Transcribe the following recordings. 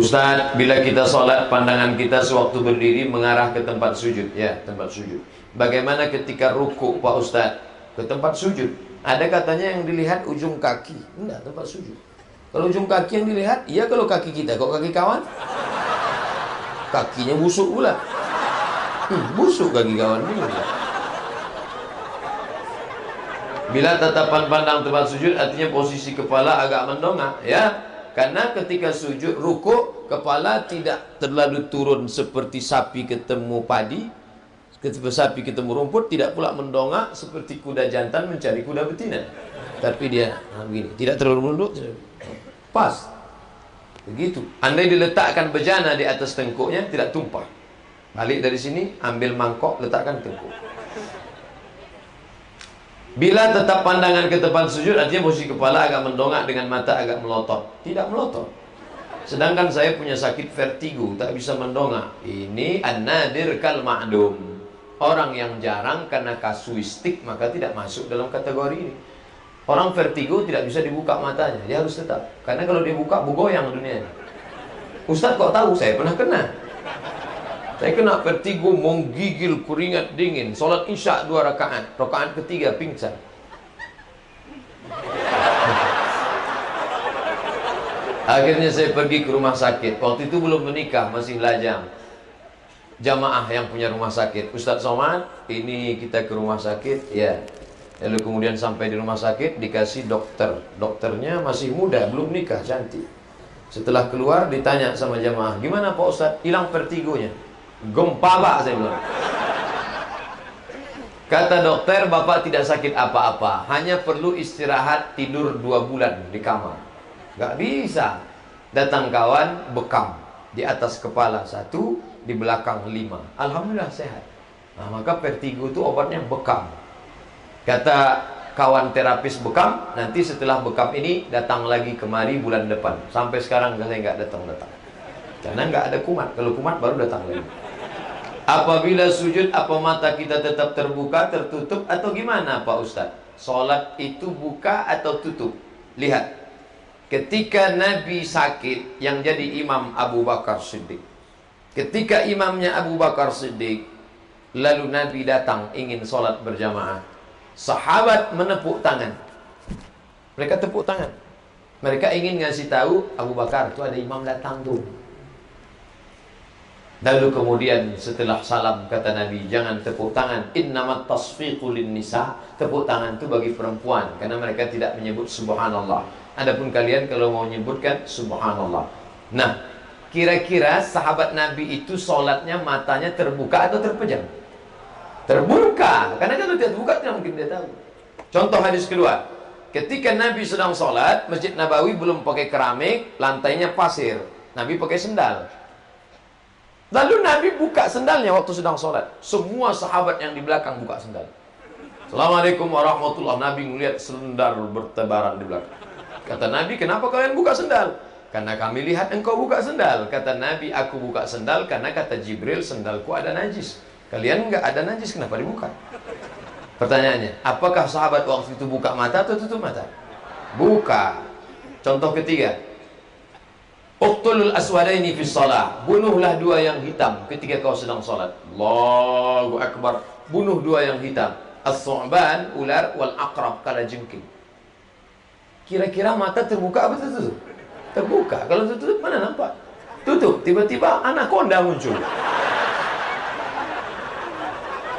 Ustaz, bila kita sholat, pandangan kita sewaktu berdiri mengarah ke tempat sujud. Ya, tempat sujud. Bagaimana ketika ruku, Pak Ustaz? Ke tempat sujud. Ada katanya yang dilihat ujung kaki. Enggak, tempat sujud. Kalau ujung kaki yang dilihat, iya kalau kaki kita. Kok kaki kawan? Kakinya busuk pula. Busuk kaki kawan ini. Bila tatapan pandang tempat sujud, artinya posisi kepala agak mendongak, ya. Karena ketika sujud ruku, kepala tidak terlalu turun seperti sapi ketemu padi, ketika sapi ketemu rumput, tidak pula mendongak seperti kuda jantan mencari kuda betina. Tapi dia begini, tidak terlalu menunduk, pas. Begitu. Andai diletakkan bejana di atas tengkuknya, tidak tumpah. Balik dari sini, ambil mangkok, letakkan tengkuk. Bila tetap pandangan ke tempat sujud, artinya posisi kepala agak mendongak dengan mata agak melotot. Tidak melotot. Sedangkan saya punya sakit vertigo, tak bisa mendongak. Ini an-nadir kal ma'dum. Orang yang jarang karena kasuistik, maka tidak masuk dalam kategori ini. Orang vertigo tidak bisa dibuka matanya, dia harus tetap. Karena kalau dibuka, bugoyang dunia. Ustaz kok tahu? Saya pernah kena. Saya kena vertigo, menggigil, keringat dingin. Sholat isya 2 rakaat. Rakaat ketiga pingsan. Akhirnya saya pergi ke rumah sakit. Waktu itu belum menikah, masih lajang. Jamaah yang punya rumah sakit. Ustaz Somad, ini kita ke rumah sakit. Ya. Lalu kemudian sampai di rumah sakit, dikasih dokter. Dokternya masih muda, belum nikah, cantik. Setelah keluar, ditanya sama jamaah, gimana Pak Ustaz? Hilang vertigonya. Gempa Pak, saya bilang. Kata dokter, Bapak tidak sakit apa-apa, hanya perlu istirahat tidur 2 bulan di kamar. Gak bisa. Datang kawan, bekam. Di atas kepala 1, di belakang 5. Alhamdulillah sehat. Nah, maka vertigo itu obatnya bekam. Kata kawan terapis bekam, nanti setelah bekam ini datang lagi kemari bulan depan. Sampai sekarang saya nggak datang-datang. Karena nggak ada kumat. Kalau kumat baru datang lagi. Apabila sujud, apa mata kita tetap terbuka, tertutup, atau gimana Pak Ustadz? Sholat itu buka atau tutup? Lihat, ketika Nabi sakit, yang jadi imam Abu Bakar Siddiq. Ketika imamnya Abu Bakar Siddiq, lalu Nabi datang ingin sholat berjamaah. Sahabat menepuk tangan. Mereka tepuk tangan. Mereka ingin ngasih tahu Abu Bakar, itu ada imam datang tuh. Lalu kemudian setelah salam kata Nabi, jangan tepuk tangan. Innamat tasfiqu lin nisa. Tepuk tangan itu bagi perempuan, karena mereka tidak menyebut subhanallah. Adapun kalian kalau mau menyebutkan subhanallah. Nah, kira-kira sahabat Nabi itu sholatnya matanya terbuka atau terpejam? Terbuka. Karena kalau tidak terbuka tidak mungkin dia tahu. Contoh hadis kedua. Ketika Nabi sedang sholat, Masjid Nabawi belum pakai keramik, lantainya pasir. Nabi pakai sendal. Lalu Nabi buka sendalnya waktu sedang sholat. Semua sahabat yang di belakang buka sendal. Assalamualaikum warahmatullahi wabarakatuh. Nabi melihat sendal bertebaran di belakang. Kata Nabi, kenapa kalian buka sendal? Karena kami lihat engkau buka sendal. Kata Nabi, aku buka sendal karena kata Jibril, sendalku ada najis. Kalian enggak ada najis, kenapa dibuka? Pertanyaannya, apakah sahabat waktu itu buka mata atau tutup mata? Buka. Contoh ketiga, uqtulul aswadaini fi shalah. Bunuhlah 2 yang hitam ketika kau sedang sholat. Allahu Akbar. Bunuh 2 yang hitam. As-su'ban, ular, wal aqrab, kalajengking. Kira-kira mata terbuka apa tertutup? Terbuka. Kalau tertutup mana nampak? Tutup. Tiba-tiba anaconda muncul.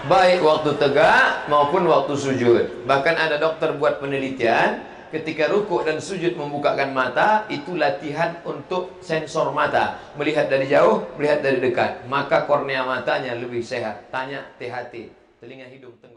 Baik waktu tegak maupun waktu sujud. Bahkan ada dokter buat penelitian, ketika rukuk dan sujud membukakan mata, itu latihan untuk sensor mata. Melihat dari jauh, melihat dari dekat. Maka kornea matanya lebih sehat. Tanya THT, telinga hidung tengah.